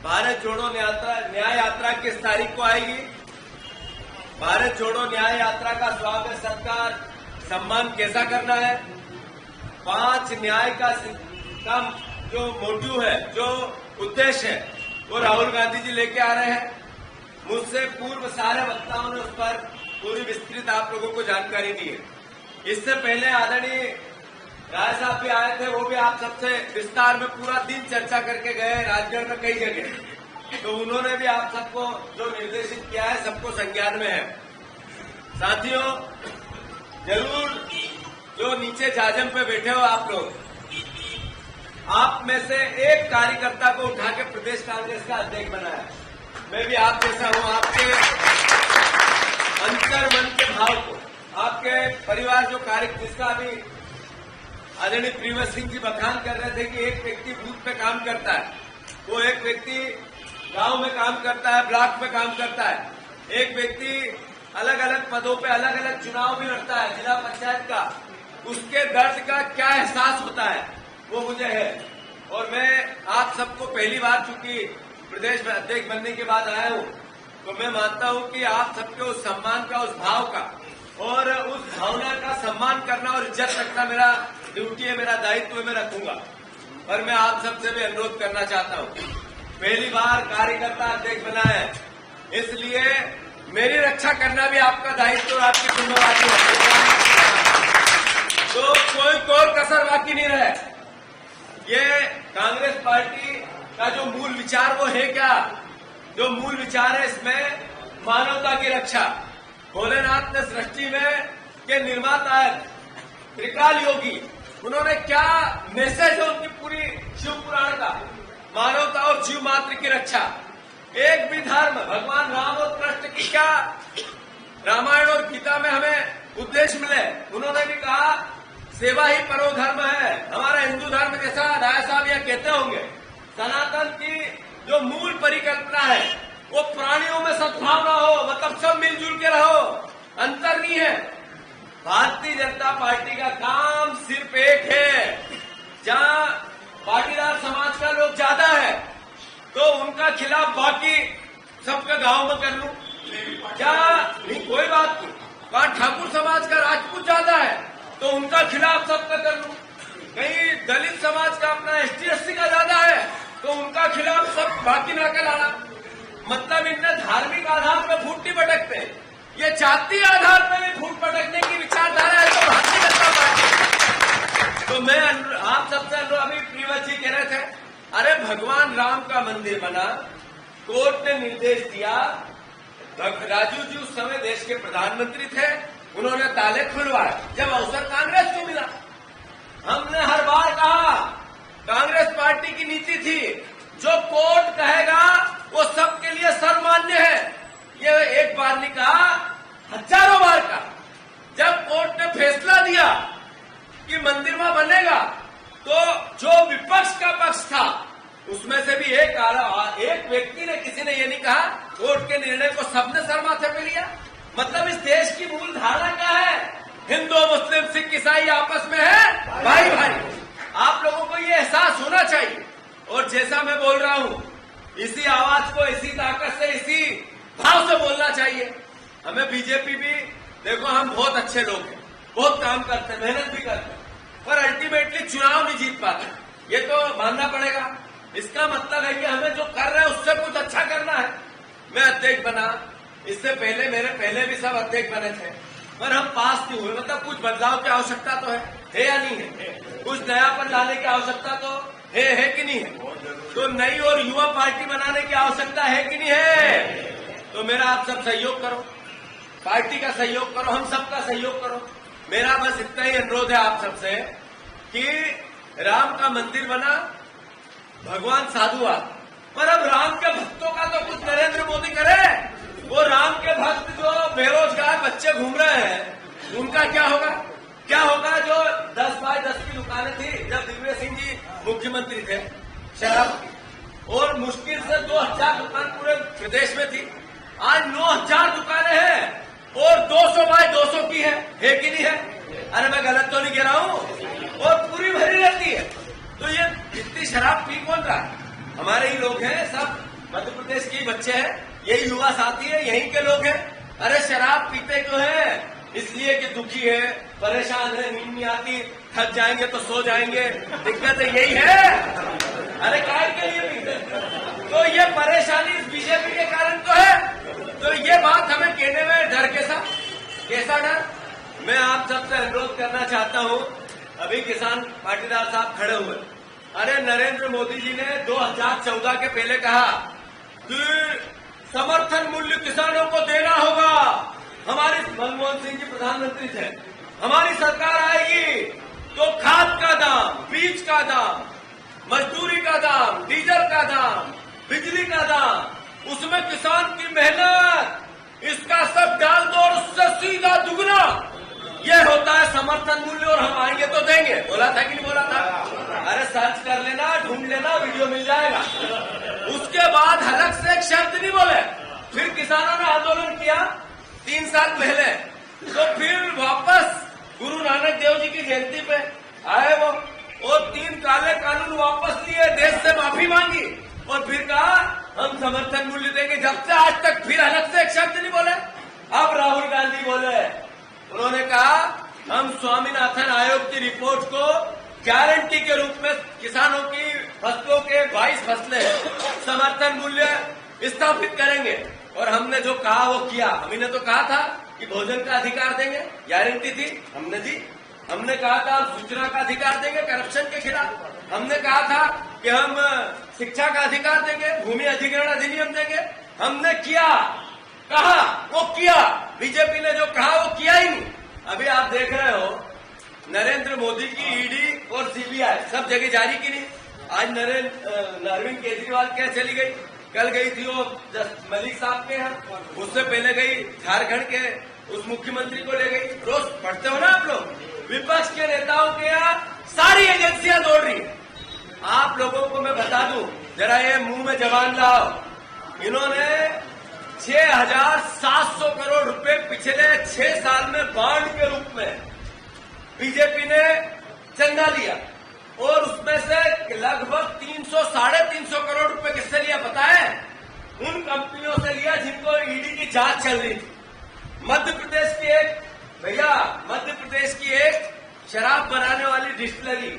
भारत जोड़ो न्याय यात्रा किस तारीख को आएगी? भारत जोड़ो न्याय यात्रा का स्वागत सत्कार सम्मान कैसा करना है? 5 न्याय का जो मोटिव है, जो उद्देश्य है, वो राहुल गांधी जी लेके आ रहे हैं। मुझसे पूर्व सारे वक्ताओं ने उस पर पूरी विस्तृत आप लोगों को जानकारी दी है। इससे पहले आदरणीय राय साहब भी आए थे, वो भी आप सबसे विस्तार में पूरा दिन चर्चा करके गए राजगढ़ में कई जगह। तो उन्होंने भी आप सबको जो निर्देशित किया है सबको संज्ञान में है। साथियों, जरूर जो नीचे जाजम पे बैठे हो आप लोग, आप में से एक कार्यकर्ता को उठा के प्रदेश कांग्रेस का अध्यक्ष बनाया। मैं भी आप जैसा हूं, आपके अंतर मन के भाव को, आपके परिवार जो कार्य जिसका अभी आदरणीय प्रियव्रत सिंह जी बखान कर रहे थे कि एक व्यक्ति बूथ पे काम करता है, वो एक व्यक्ति गांव में काम करता है, ब्लॉक में काम करता है, एक व्यक्ति अलग अलग पदों पे अलग अलग चुनाव भी लड़ता है, जिला पंचायत का, उसके दर्द का क्या एहसास होता है वो मुझे है। और मैं आप सबको पहली बार चूंकि प्रदेश में अध्यक्ष बनने के बाद आया हूं, तो मैं मानता हूं कि आप सबके उस सम्मान का, उस भाव का और उस भावना का सम्मान करना और इज्जत रखना मेरा ड्यूटी है, मेरा दायित्व है, मैं रखूंगा। और मैं आप सबसे भी अनुरोध करना चाहता हूं, पहली बार कार्यकर्ता अध्यक्ष बना है, इसलिए मेरी रक्षा करना भी आपका दायित्व और आपकी जिम्मेवारी है। तो कोई कसर बाकी नहीं रहे। ये कांग्रेस पार्टी का जो मूल विचार वो है क्या? जो मूल विचार है इसमें मानवता की रक्षा। भोलेनाथ ने सृष्टि में के निर्माता है त्रिकाल योगी, उन्होंने क्या मैसेज है उनकी पूरी शिव पुराण का? मानवता और जीव मात्र की रक्षा। एक भी धर्म, भगवान राम और कृष्ण की क्या रामायण और गीता में हमें उद्देश्य मिले? उन्होंने भी कहा सेवा ही परो धर्म है। हमारा हिंदू धर्म जैसा राय साहब यह कहते होंगे, सनातन की जो मूल परिकल्पना है वो प्राणियों में सद्भावना हो, मतलब सब मिलजुल के रहो, अंतर नहीं है। भारतीय जनता पार्टी का काम सिर्फ एक है, जहां पाटीदार समाज का लोग ज्यादा है तो उनका खिलाफ बाकी सबका गांव में कर लूं क्या? नहीं, कोई बात नहीं। वहां ठाकुर समाज का, राजपूत ज्यादा है तो उनका खिलाफ सबका कर लूं। कहीं दलित समाज का, अपना ST/SC का ज्यादा है तो उनका खिलाफ सब बाकी ना कर लाना। मतलब इनने धार्मिक आधार पर फूट नहीं भटकते, ये जातीय आधार पर भी फूट भटकने की विचारधारा है तो भारतीय जनता पार्टी। तो मैं आप सबसे अभी प्रियव्रत जी कह रहे थे, अरे भगवान राम का मंदिर बना, कोर्ट ने निर्देश दिया, राजू जी उस समय देश के प्रधानमंत्री थे, उन्होंने ताले खुलवाए। जब अवसर कांग्रेस को मिला, हमने हर बार कहा कांग्रेस पार्टी की नीति थी जो कोर्ट कहेगा वो सबके लिए सर्वमान्य है। ये एक बार नहीं कहा, हजारों बार कहा। जब कोर्ट ने फैसला दिया कि मंदिर में बनेगा तो जो विपक्ष का पक्ष था उसमें से भी एक व्यक्ति ने, किसी ने ये नहीं कहा कोर्ट के निर्णय को सबने सर माथे पे लिया। मतलब इस देश की मूल धारणा क्या है? हिंदू, मुस्लिम, सिख, ईसाई आपस में है भाई भाई। आप लोगों को ये एहसास होना चाहिए। और जैसा मैं बोल रहा हूं, इसी आवाज को, इसी ताकत से, इसी भाव से बोलना चाहिए। हमें बीजेपी भी, देखो हम बहुत अच्छे लोग हैं, बहुत काम करते हैं, मेहनत भी करते हैं, पर अल्टीमेटली चुनाव नहीं जीत पाते, ये तो मानना पड़ेगा। इसका मतलब है कि हमें जो कर रहे हैं उससे कुछ अच्छा करना है। मैं अध्यक्ष बना, इससे पहले मेरे पहले भी सब अध्यक्ष बने थे, पर हम पास नहीं हुए। मतलब कुछ बदलाव की आवश्यकता तो है या नहीं है? कुछ नयापन लाने की आवश्यकता तो है कि नहीं है? तो नई और युवा पार्टी बनाने की आवश्यकता है कि नहीं है? तो मेरा आप सब सहयोग करो, पार्टी का सहयोग करो, हम सबका सहयोग करो। मेरा बस इतना ही अनुरोध है आप सबसे कि राम का मंदिर बना, भगवान साधुवाद, पर अब राम के भक्तों का तो कुछ नरेंद्र मोदी करे। वो राम के भक्त जो बेरोजगार बच्चे घूम रहे हैं उनका क्या होगा? क्या होगा? जो 10 बाय 10 की दुकानें थी जब दिग्विजय सिंह जी मुख्यमंत्री थे शराब की, और मुश्किल से 2000 दुकान पूरे प्रदेश में थी, आज 9000 दुकानें हैं और 200 बाय 200 की है कि नहीं है? अरे मैं गलत तो नहीं कह रहा हूं, और पूरी भरी रहती है। तो ये इतनी शराब पी कौन रहा है? हमारे ही लोग हैं सब। मध्य प्रदेश के ही बच्चे हैं, यही युवा साथी है, यहीं के लोग हैं। अरे शराब पीते क्यों है? इसलिए कि दुखी है, परेशान है, नींद नहीं आती, थक जाएंगे तो सो जाएंगे, दिक्कत है यही है। अरे काय के लिए पीते? तो ये परेशानी इस बीजेपी के कारण तो है। तो ये बात हमें कहने में डर कैसा डर? मैं आप सबसे अनुरोध करना चाहता हूं, अभी किसान पाटीदार साहब खड़े हुए, अरे नरेंद्र मोदी जी ने 2014 के पहले कहा कि समर्थन मूल्य किसानों को देना होगा। हमारी मनमोहन सिंह जी प्रधानमंत्री थे, हमारी सरकार आएगी तो खाद का दाम, बीज का दाम, मजदूरी का दाम, डीजल का दाम, बिजली का दाम, उसमें किसान की मेहनत, इसका सब डाल दो और उससे सीधा दुगना, ये होता है समर्थन मूल्य, और हम आएंगे तो देंगे। बोला था कि नहीं बोला था? अरे सर्च कर लेना, ढूंढ लेना, वीडियो मिल जाएगा। उसके बाद अलग से एक शब्द नहीं बोले। फिर किसानों ने आंदोलन किया 3 साल पहले, तो फिर वापस गुरु नानक देव जी की जयंती पे आए वो, और 3 काले कानून वापस लिए, देश से माफी मांगी और फिर कहा हम समर्थन मूल्य देंगे। जब से आज तक फिर अलग से एक शब्द नहीं बोले। अब राहुल गांधी बोले, उन्होंने कहा हम स्वामीनाथन आयोग की रिपोर्ट को गारंटी के रूप में किसानों की फसलों के 22 फसलें समर्थन मूल्य स्थापित करेंगे, और हमने जो कहा वो किया। हमने तो कहा था कि भोजन का अधिकार देंगे, गारंटी थी, हमने दी। हमने कहा था हम सूचना का अधिकार देंगे करप्शन के खिलाफ, हमने कहा था कि हम शिक्षा का अधिकार देंगे, भूमि अधिग्रहण अधिनियम देंगे, हमने किया, कहा वो किया। बीजेपी ने जो कहा वो किया ही नहीं। अभी आप देख रहे हो नरेंद्र मोदी की ईडी और सीबीआई सब जगह जारी की नहीं। आज अरविंद केजरीवाल क्या चली गई, कल गई थी वो मलिक साहब के यहाँ, उससे पहले गई झारखंड के उस मुख्यमंत्री को ले गई। रोज पढ़ते हो ना आप लोग, विपक्ष के नेताओं के यहाँ सारी एजेंसियां दौड़ रही है। आप लोगों को मैं बता दूं, जरा ये मुंह में जबान लाओ, इन्होंने 6,700 करोड़ रुपए पिछले 6 साल में बांड के रूप में बीजेपी ने चंदा लिया, और उसमें से लगभग 300-350 करोड़ रुपए किससे लिया पता है? उन कंपनियों से लिया जिनको ईडी की जांच चल रही थी। मध्य प्रदेश की एक शराब बनाने वाली डिस्टिलरी,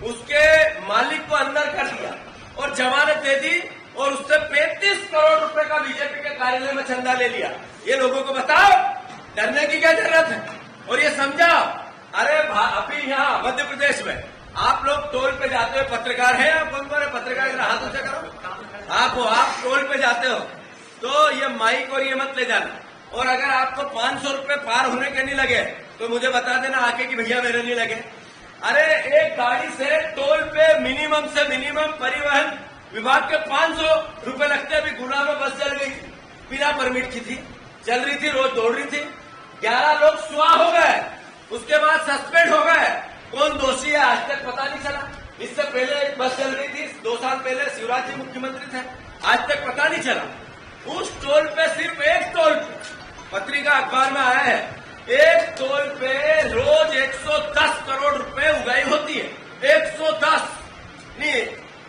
उसके मालिक को अंदर कर दिया और जमानत दे दी, और उससे 35 करोड़ रुपए का बीजेपी के कार्यालय में चंदा ले लिया। ये लोगों को बताओ, डरने की क्या जरूरत है? और ये समझाओ, अरे अभी यहाँ मध्य प्रदेश में आप लोग टोल पे जाते हो, पत्रकार हैं आप? कौन कौन है पत्रकार? हाथ ऊंचा करो। आप टोल पे जाते हो तो ये माइक और ये मत ले जाना, और अगर आपको 500 रुपए पार होने के नहीं लगे तो मुझे बता देना आके कि भैया मेरे नहीं लगे। अरे एक गाड़ी से टोल पे मिनिमम से मिनिमम परिवहन विभाग के 500 रुपए लगते। अभी गुना में बस चल गई थी, बिना परमिट की थी, चल रही थी, रोज दौड़ रही थी, 11 लोग सुहा हो गए, उसके बाद सस्पेंड हो गए। कौन दोषी है आज तक पता नहीं चला। इससे पहले एक बस चल रही थी 2 साल पहले, शिवराज जी मुख्यमंत्री थे, आज तक पता नहीं चला। उस टोल पे सिर्फ एक टोल पे, पत्रिका अखबार में आया है, एक टोल पे रोज 110 करोड़ रुपए उगाई होती है। 110 नहीं,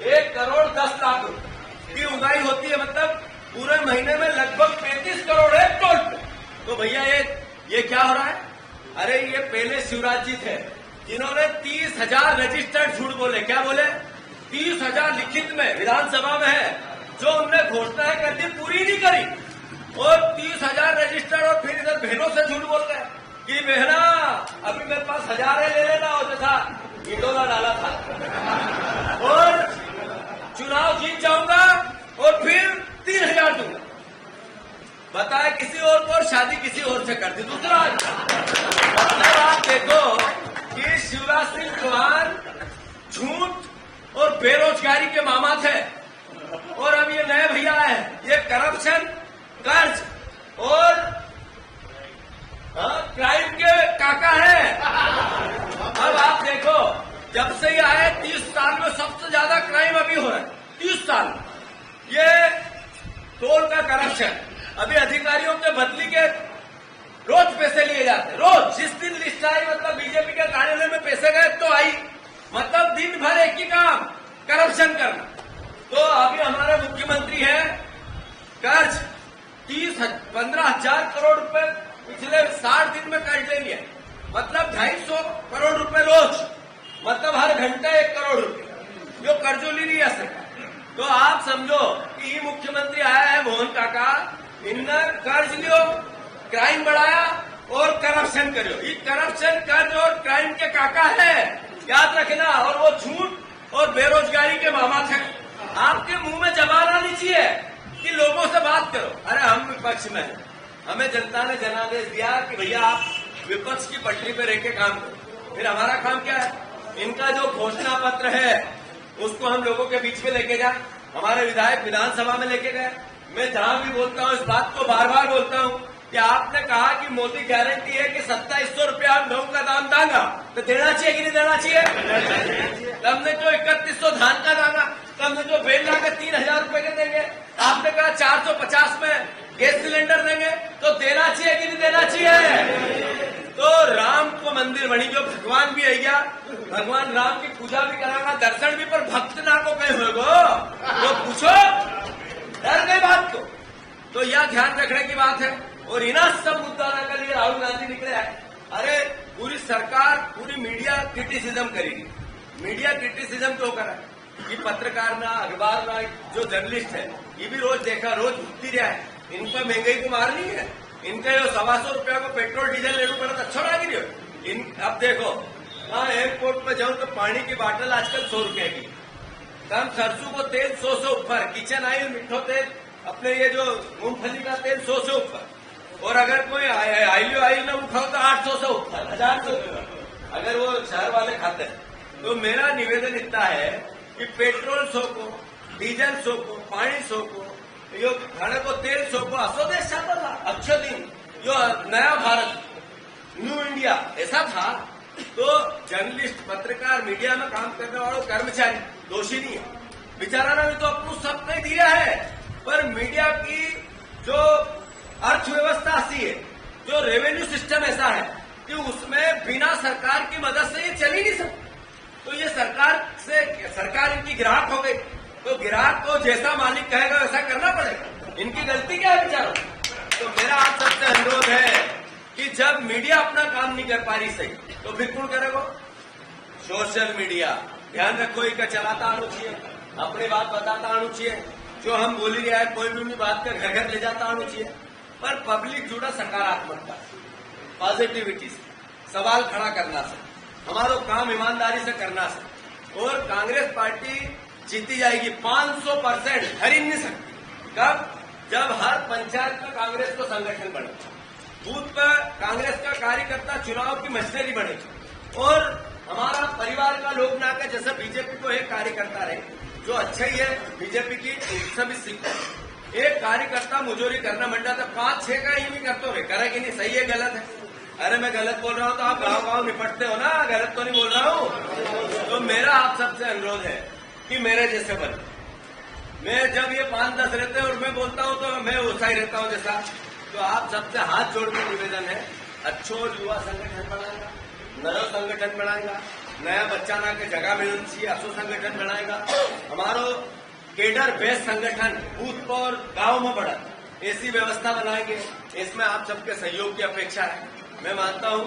1 करोड़ 10 लाख रुपए की उगाई होती है, मतलब पूरे महीने में लगभग 35 करोड़ एक टोल पे। तो भैया ये क्या हो रहा है? अरे ये पहले शिवराज जी थे जिन्होंने 30,000 रजिस्टर्ड झूठ बोले। क्या बोले? 30,000 लिखित में विधानसभा में है, जो उनने घोषणाएं कर दी पूरी नहीं करी, और 30,000 रजिस्टर्ड, और फिर इधर बहनों से झूठ बोल रहे हैं कि बहना अभी मेरे पास 1000 है, ले लेना, और जैसा इंडोला डाला था, और चुनाव जीत जाऊंगा और फिर 3,000 दूंगा। बताए किसी और को, और शादी किसी और से कर दी। दूसरा आप देखो कि शिवराज सिंह चौहान झूठ और बेरोजगारी के मामा थे, और अब ये नए भैया है, ये करप्शन, कर्ज और क्राइम के काका है। अब आप देखो, जब से ये आए 30 साल में सबसे ज्यादा क्राइम अभी हो रहा है। 30 साल ये टोल का करप्शन, अभी अधिकारियों के बदली के रोज पैसे लिए जाते, रोज। जिस दिन लिस्ट आई, मतलब बीजेपी के कार्यालय में पैसे गए तो आई, मतलब दिन भर एक ही काम, करप्शन करना। तो अभी हमारे मुख्यमंत्री है, 15,000 करोड़ रुपए पिछले 60 दिन में कर्ज ले लिया, मतलब 250 करोड़ रुपए रोज, मतलब हर घंटा 1 करोड़ रुपए जो कर्जो ली रही है सरकार। तो आप समझो कि ये मुख्यमंत्री आया है मोहन काका, इनने कर्ज लियो, क्राइम बढ़ाया और करप्शन करियो। ये करप्शन, कर्ज और क्राइम के काका है, याद रखना। और वो झूठ और बेरोजगारी के मामा थे। आपके मुंह में जबान आनी चाहिए कि लोगों से बात करो। अरे हम विपक्ष में हैं, हमें जनता ने जनादेश दिया कि भैया आप विपक्ष की पटरी पे रह के काम करो। फिर हमारा काम क्या है? इनका जो घोषणा पत्र है उसको हम लोगों के बीच में लेके जाए। हमारे विधायक विधानसभा में लेके गए। मैं जहां भी बोलता हूं इस बात को बार बार बोलता हूं कि आपने कहा कि मोदी गारंटी है कि 2700 रुपया हम गेहूं का दाम दांगा, तो देना चाहिए कि नहीं देना चाहिए? हमने जो 3100 धान का दांगा, हमने जो बेल लाकर 3000 रुपए के देंगे, आपने कहा 450 में गैस सिलेंडर देंगे, तो देना चाहिए कि नहीं देना चाहिए? तो राम को मंदिर बनी, जो भगवान भी है क्या, भगवान राम की पूजा भी कराना, दर्शन भी, पर भक्त ना को कहे हो तो पूछो, डर गए बात को। तो यह ध्यान रखने की बात है। और इना सब मुद्दा ना कर लिए राहुल गांधी निकले आए। अरे पूरी सरकार, पूरी मीडिया क्रिटिसिज्म करेगी। मीडिया क्रिटिसिज्म क्यों करा? ये पत्रकार ना, अखबार ना, जो जर्नलिस्ट है ये भी रोज देखा, रोज भुगती रहा है। इनका महंगाई को मारनी है। इनका जो 125 रुपया को पेट्रोल डीजल लेना पड़ा तो अच्छा लगी रही। अब देखो वहां एयरपोर्ट पर जाऊं तो पानी की बाटल आजकल 100 रुपए की, कम सरसों को तेल 100 से ऊपर, किचन ऑयल, मिठो तेल, अपने ये जो मूंगफली का तेल 100 से ऊपर, और अगर कोई आइलियो ऑयल ना उठाओ तो 800 से ऊपर, 1000 से ऊपर, अगर वो शहर वाले खाते हैं। तो मेरा निवेदन इतना है कि पेट्रोल 100 को, डीजल 100 को, पानी 100 को, यो खाने को तेल 100 को, असो देश चाहता था। अच्छे दिन जो नया भारत, न्यू इंडिया ऐसा था। तो जर्नलिस्ट, पत्रकार, मीडिया में काम करने वालों, कर्मचारी दोषी नहीं है। बेचारा ने भी तो अपना सब नहीं दिया है, पर मीडिया की जो अर्थव्यवस्था ऐसी है, जो रेवेन्यू सिस्टम ऐसा है कि उसमें बिना सरकार की मदद से ये चल ही नहीं सकता। तो ये सरकार इनकी ग्राहक हो गई, तो ग्राहक को जैसा मालिक कहेगा वैसा करना पड़ेगा। इनकी गलती क्या है बेचारों? तो मेरा आप सबसे अनुरोध है कि जब मीडिया अपना काम नहीं कर पा रही सही, तो फिर कौन करेगा? सोशल मीडिया, ध्यान रखो, इनका चलाता आना चाहिए, अपनी बात बताता आना चाहिए, जो हम बोली रहे हैं कोई भी बात कर घर घर ले जाता आना चाहिए, पर पब्लिक जुड़ा सकारात्मकता, पॉजिटिविटी से, सवाल खड़ा करना से, हमारा काम ईमानदारी से करना से। और कांग्रेस पार्टी जीती जाएगी 500%, हरी नहीं सकती। कब? जब हर पंचायत में कांग्रेस को संगठन बने, बूथ पर कांग्रेस का कार्यकर्ता चुनाव की मशीनरी बनेगी, और हमारा परिवार का लोग ना कर, जैसे बीजेपी को एक कार्यकर्ता रहे, जो अच्छा ही है बीजेपी की, सभी सीखो। एक कार्यकर्ता मुजोरी करना मंडा था, 5-6 का ही नहीं करते हुए, करे कि नहीं, सही है गलत है? अरे मैं गलत बोल रहा हूं तो आप गांव गांव निपटते हो ना, गलत तो नहीं बोल रहा हूं। तो मेरा आप सबसे अनुरोध है कि मेरे जैसे बने। मैं जब ये 5-10 रहते हैं और मैं बोलता हूं तो मैं वैसा ही रहता हूं जैसा। तो आप सबसे हाथ जोड़ के निवेदन है, अच्छो युवा संगठन बनाएगा, नया संगठन बनाएगा, नया बच्चा ना के जगह मिलनी चाहिए, असो संगठन बनाएगा, हमारो केडर बेस संगठन बूथ पर गांव में बढ़ा, ऐसी व्यवस्था बनाएंगे। इसमें आप सबके सहयोग की अपेक्षा है। मैं मानता हूं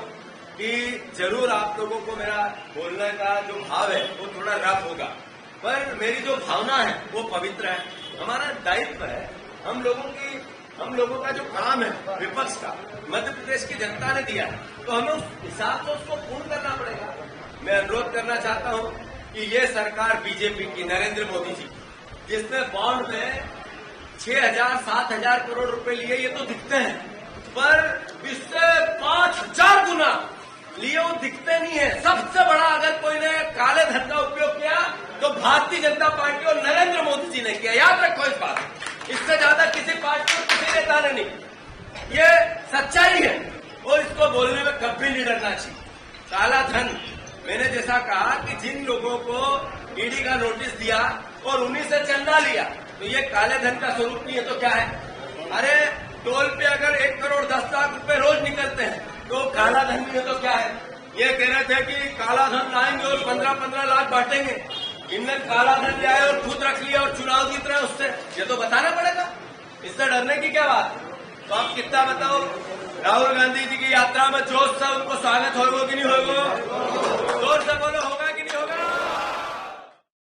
कि जरूर आप लोगों को मेरा बोलने का जो भाव है वो थोड़ा रफ होगा, पर मेरी जो भावना है वो पवित्र है। हमारा दायित्व है, हम लोगों का जो काम है विपक्ष का, मध्य प्रदेश की जनता ने दिया है, तो हमें उस हिसाब से उसको पूर्ण करना पड़ेगा। मैं अनुरोध करना चाहता हूं कि ये सरकार बीजेपी की, नरेंद्र मोदी जी, जिसने बॉन्ड में 6,000-7,000 करोड़ रुपए लिए, ये तो दिखते हैं, पर इससे 5,000 गुना लिए वो दिखते नहीं है। सबसे बड़ा अगर कोई ने काले धन का उपयोग किया तो भारतीय जनता पार्टी और नरेंद्र मोदी जी ने किया, याद रखो इस बात। इससे ज्यादा किसी पार्टी और किसी नेता ने नहीं। ये सच्चाई है और इसको बोलने में कभी नहीं डरना चाहिए। काला धन, मैंने जैसा कहा कि जिन लोगों को ईडी का नोटिस दिया और उन्हीं से चंदा लिया, तो ये काले धन का स्वरूप नहीं है तो क्या है? अरे टोल पे अगर 1 करोड़ 10 लाख रुपए रोज निकलते हैं तो काला धन नहीं है तो क्या है? ये कह रहे थे कि काला धन लाएंगे और 15-15 लाख बांटेंगे, इनने काला धन लिया और खुद रख लिया और चुनाव जीत रहे उससे। ये तो बताना पड़ेगा, इससे डरने की क्या बात है? तो आप कितना बताओ, राहुल गांधी जी की यात्रा में जोश से उनको स्वागत होगा कि नहीं होगा?